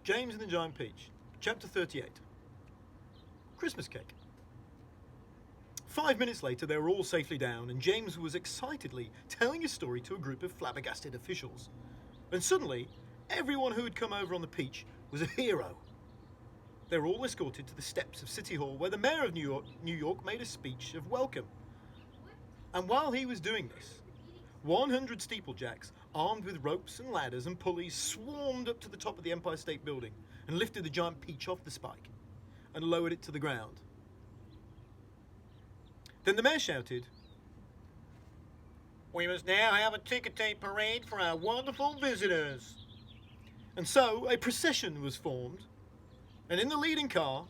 James and the Giant Peach, Chapter 38. Christmas Cake. 5 minutes later, they were all safely down, and James was excitedly telling his story to a group of flabbergasted officials. And suddenly, everyone who had come over on the Peach was a hero. They were all escorted to the steps of City Hall, where the mayor of New York made a speech of welcome. And while he was doing this, 100 steeplejacks, armed with ropes and ladders and pulleys, swarmed up to the top of the Empire State Building and lifted the Giant Peach off the spike and lowered it to the ground. Then the mayor shouted, "We must now have a ticker tape parade for our wonderful visitors." And so a procession was formed, and in the leading car,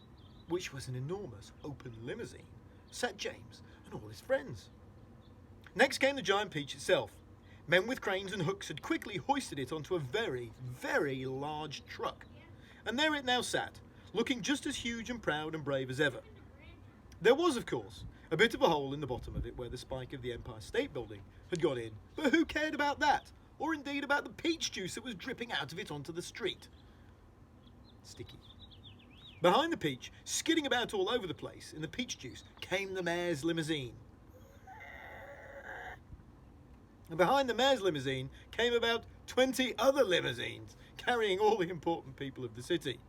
which was an enormous open limousine, sat James and all his friends. Next came the Giant Peach itself. Men with cranes and hooks had quickly hoisted it onto a very, very large truck. And there it now sat, looking just as huge and proud and brave as ever. There was, of course, a bit of a hole in the bottom of it where the spike of the Empire State Building had gone in, but who cared about that? Or indeed about the peach juice that was dripping out of it onto the street. Sticky. Behind the Peach, skidding about all over the place in the peach juice, came the mayor's limousine. And behind the mayor's limousine came about 20 other limousines, carrying all the important people of the city.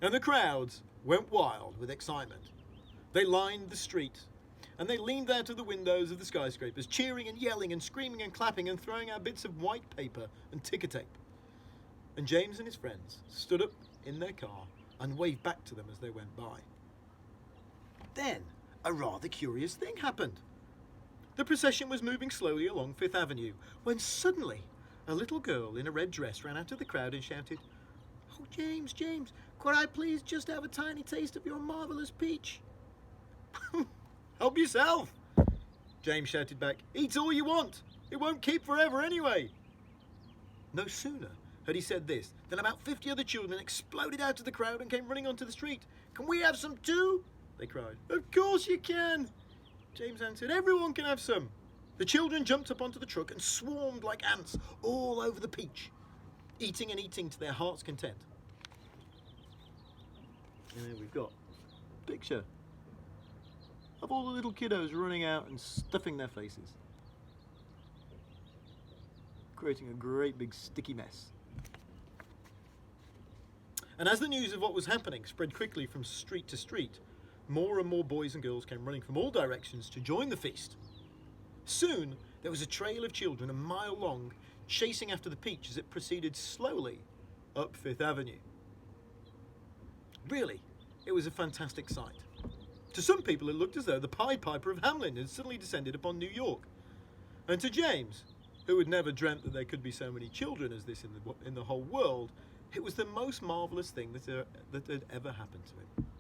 And the crowds went wild with excitement. They lined the street, and they leaned out of the windows of the skyscrapers, cheering and yelling and screaming and clapping and throwing out bits of white paper and ticker tape. And James and his friends stood up in their car and waved back to them as they went by. Then a rather curious thing happened. The procession was moving slowly along Fifth Avenue when suddenly a little girl in a red dress ran out of the crowd and shouted, "Oh, James, James, could I please just have a tiny taste of your marvellous peach?" "Help yourself," James shouted back. "Eat all you want. It won't keep forever anyway." No sooner had he said this than about 50 other children exploded out of the crowd and came running onto the street. "Can we have some too?" they cried. "Of course you can," James answered. "Everyone can have some." The children jumped up onto the truck and swarmed like ants all over the Peach, eating and eating to their heart's content. And there we've got a picture of all the little kiddos running out and stuffing their faces, creating a great big sticky mess. And as the news of what was happening spread quickly from street to street, more and more boys and girls came running from all directions to join the feast. Soon, there was a trail of children a mile long, chasing after the Peach as it proceeded slowly up Fifth Avenue. Really, it was a fantastic sight. To some people, it looked as though the Pied Piper of Hamelin had suddenly descended upon New York. And to James, who had never dreamt that there could be so many children as this in the whole world, it was the most marvellous thing that had ever happened to him.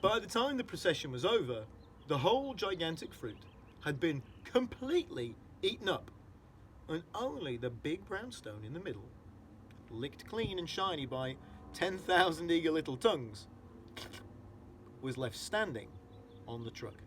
By the time the procession was over, the whole gigantic fruit had been completely eaten up, and only the big brown stone in the middle, licked clean and shiny by 10,000 eager little tongues, was left standing on the truck.